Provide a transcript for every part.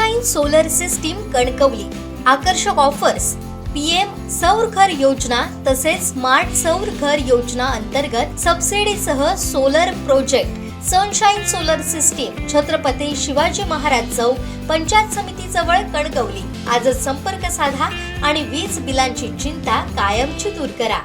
Sunshine solar system Kankavli आकर्षक offers PM सौर घर योजना तसेच स्मार्ट सौर घर योजना अंतर्गत सबसिडीसह solar project sunshine solar system Chhatrapati Shivaji Maharaj चौक पंचायत समिती जवळ कणकवली। आजच संपर्क साधा आणि वीज बिलांची चिंता कायमची दूर करा।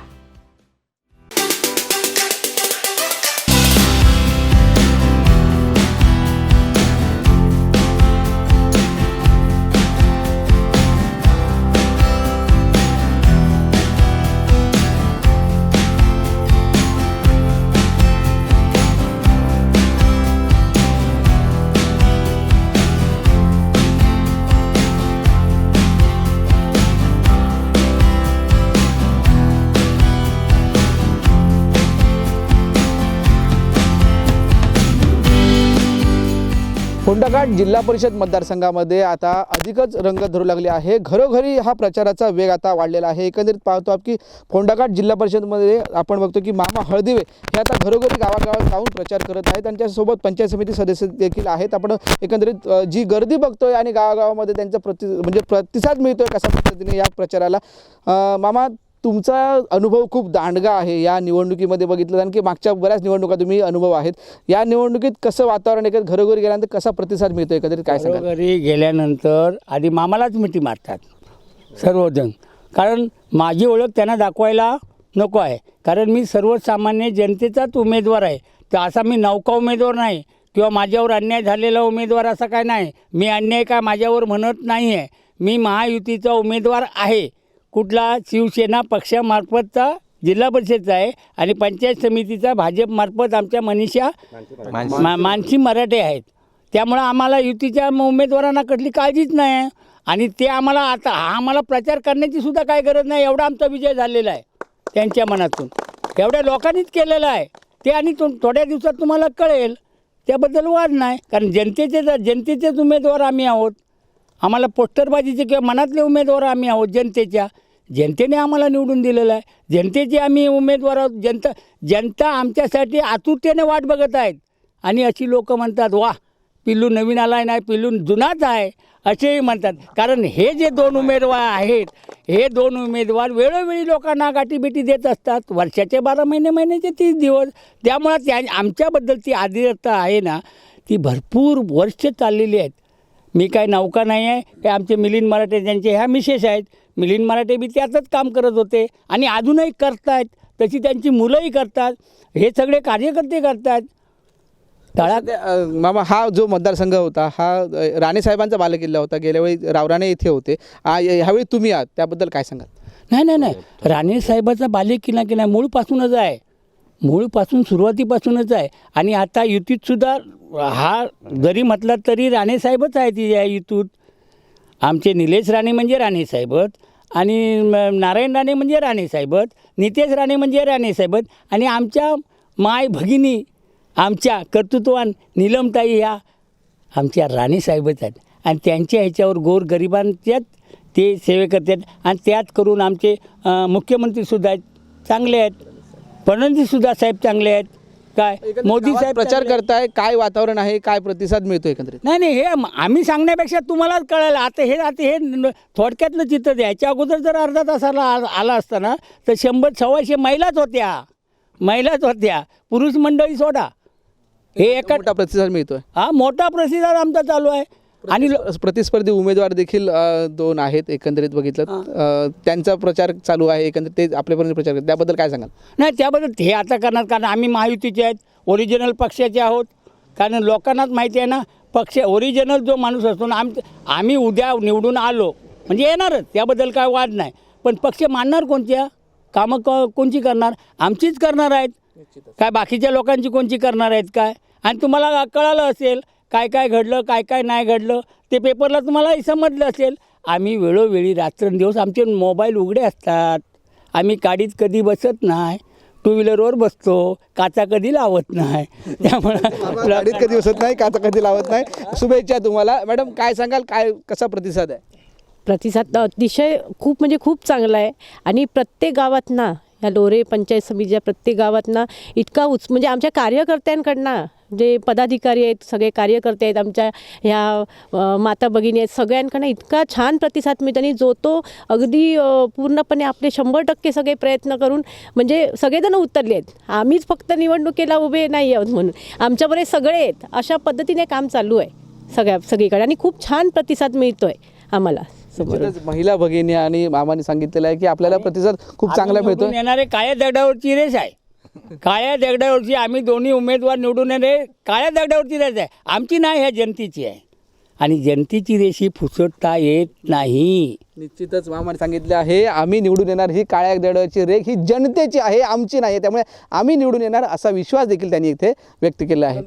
फोंडाघाट जिल्हा परिषद मतदारसंघामध्ये आता अधिकच रंगत धरू लागली आहे। घरोघरी हा प्रचाराचा वेग आता वाढलेला आहे। एकंदरीत पाहतो आपण की फोंडाघाट जिल्हा परिषदमध्ये आपण बघतो की मामा हळदिवे हे आता घरोघरी गावागावात जाऊन प्रचार करत आहेत। त्यांच्यासोबत पंचायत समिती सदस्य देखील आहेत। आपण एकंदरीत जी गर्दी बघतोय आणि गावागावामध्ये त्यांचा प्रतिसाद मिळतोय कशा पद्धतीने या प्रचाराला। मामा, तुमचा अनुभव खूप दांडगा आहे या निवडणुकीमध्ये बघितलं, कारण की मागच्या बऱ्याच निवडणुका तुम्ही अनुभव आहेत। या निवडणुकीत कसं वातावरण आहे, घरोघरी गेल्यानंतर कसा प्रतिसाद मिळतो, एकंदरीत काय सांगाल? घरोघरी गेल्यानंतर आधी मामालाच मिठी मारतात सर्वजण, कारण माझी ओळख त्यांना दाखवायला नको आहे, कारण मी सर्वसामान्य जनतेचाच उमेदवार आहे। तर असा मी नौका उमेदवार नाही किंवा माझ्यावर अन्याय झालेला उमेदवार असा काय नाही। मी अन्याय काय माझ्यावर म्हणत नाही आहे। मी महायुतीचा उमेदवार आहे। कुठला शिवसेना पक्षामार्फतचा जिल्हा परिषदचा आहे आणि पंचायत समितीचा भाजपमार्फत आमच्या मनीषा मानसी मराठे आहेत। त्यामुळं आम्हाला युतीच्या उमेदवारांना कसली काळजीच नाही आहे आणि ते आम्हाला आता आम्हाला प्रचार करण्याची सुद्धा काय गरज नाही। एवढा आमचा विजय झालेला आहे त्यांच्या मनातून, एवढ्या लोकांनीच केलेला आहे ते, आणि थोड्या दिवसात तुम्हाला कळेल, त्याबद्दल वाद नाही। कारण जनतेचेच उमेदवार आम्ही आहोत। आम्हाला पोस्टरबाजीचे किंवा मनातले उमेदवार आम्ही आहोत। जनतेने आम्हाला निवडून दिलेलं आहे। जनतेचे आम्ही उमेदवार आहोत। जनता आमच्यासाठी आतुरतेने वाट बघत आहेत आणि अशी लोक म्हणतात, वा पिल्लू नवीन आला नाही, पिल्लू जुनाच आहे असेही म्हणतात। कारण हे जे दोन उमेदवार आहेत, हे दोन उमेदवार वेळोवेळी लोकांना गाठीभेटी देत असतात, वर्षाचे 12 महिने, महिन्याचे 30 दिवस। त्यामुळं आमच्याबद्दल ती आदरता आहे ना, ती भरपूर वर्ष चाललेली आहेत। मी काय नौका नाही आहे, हे आमचे मिलिंद मराठे त्यांचे ह्या मिसेस आहेत। मिलिंद मराठे बी त्यातच काम करत होते आणि अजूनही करत आहेत, तशी त्यांची मुलंही करतात, हे सगळे कार्यकर्ते करतात। मामा, हा जो मतदारसंघ होता हा राणे साहेबांचा बालेकिल्ला होता। गेल्यावेळी रावराणे इथे होते, ह्यावेळी तुम्ही आहात, त्याबद्दल काय सांगाल? नाही, राणे साहेबाचा बालेकिल्ला की नाही, मूळपासूनच आहे, मूळपासून सुरुवातीपासूनच आहे। आणि आता युतीतसुद्धा हा जरी म्हटला तरी राणेसाहेबच आहेत या युतीत। आमचे निलेश राणे म्हणजे राणेसाहेबच, आणि नारायण राणे म्हणजे राणेसाहेबच, नितेश राणे म्हणजे राणेसाहेबच, आणि आमच्या माय भगिनी आमच्या कर्तृत्वान नीलमताई ह्या आमच्या राणेसाहेबच आहेत। आणि त्यांच्या ह्याच्यावर गोरगरिबांच्याच ते सेवे करतात आणि त्यात करून आमचे मुख्यमंत्रीसुद्धा चांगले आहेत, फडणवीससुद्धा साहेब चांगले आहेत। काय मोदी साहेब प्रचार करताय, काय वातावरण आहे, काय प्रतिसाद मिळतो एकंदरीत? नाही, हे आम्ही सांगण्यापेक्षा तुम्हालाच कळायला आता हे थोडक्यातलं चित्र द्या। याच्या अगोदर जर अर्धा तासाला आला असताना तर 100-125 महिलाच होत्या, पुरुष मंडळी सोडा। हे एका मोठा प्रतिसाद मिळतोय। हा मोठा प्रतिसाद आमचा चालू आहे। आणि प्रतिस्पर्धी उमेदवार देखील 2 आहेत एकंदरीत बघितलं, त्यांचा प्रचार चालू आहे, एकंदरीत ते आपल्यापर्यंत प्रचार करतात, त्याबद्दल काय सांगाल? नाही, त्याबद्दल हे आता करणार, कारण आम्ही महायुतीचे आहेत, ओरिजिनल पक्षाचे आहोत। कारण लोकांनाच माहिती आहे ना, पक्ष ओरिजिनल जो माणूस असतो ना, आम्ही उद्या निवडून आलो म्हणजे येणारच, त्याबद्दल काय वाद नाही। पण पक्ष मानणार कोणत्या, कामं कोणची करणार? आमचीच करणार आहेत काय, बाकीच्या लोकांची कोणची करणार आहेत काय? आणि तुम्हाला कळालं असेल काय काय घडलं, काय काय नाही घडलं, ते पेपरला तुम्हालाही समजलं असेल। आम्ही वेळोवेळी रात्रंदिवस आमचे मोबाईल उघडे असतात, आम्ही गाडीत कधी बसत नाही, टू व्हीलरवर बसतो, काचा कधी लावत नाही। त्यामुळे गाडीत कधी बसत नाही, काचा कधी लावत नाही। शुभेच्छा तुम्हाला। मॅडम, काय सांगाल, काय कसा प्रतिसाद आहे? प्रतिसाद अतिशय खूप चांगला आहे आणि प्रत्येक गावात ना या लोरे पंचायत समितीच्या प्रत्येक गावात ना इतका म्हणजे आमच्या कार्यकर्त्यांकडनं जे पदाधिकारी आहेत, सगळे कार्यकर्ते आहेत, आमच्या ह्या माता भगिनी आहेत, सगळ्यांकडनं इतका छान प्रतिसाद मिळतो आणि जो तो अगदी पूर्णपणे आपले 100% सगळे प्रयत्न करून म्हणजे सगळेजण उतरले आहेत. आम्हीच फक्त निवडणुकीला उभे नाही आहोत म्हणून, आमच्याबरोबर सगळे आहेत. अशा पद्धतीने काम चालू आहे सगळीकडे आणि खूप छान प्रतिसाद मिळतो आहे आम्हाला. निश्चितच महिला भगिनी आणि मामाने सांगितलेलं आहे की आपल्याला प्रतिसाद खूप चांगला मिळतो. निवडून येणारे काळ्या दगडावरची रेस आहे. काळ्या दगडावरची आम्ही दोन्ही उमेदवार निवडून येणे काळ्या दगडावरची रेस आहे. आमची नाही, ह्या जनतेची आहे आणि जनतेची रेस ही फुसडता येत नाही. निश्चितच मामाने सांगितले आहे आम्ही निवडून येणार, ही काळ्या दगडाची रेख ही जनतेची आहे, आमची नाही. त्यामुळे आम्ही निवडून येणार असा विश्वास देखील त्यांनी इथे व्यक्त केला आहे.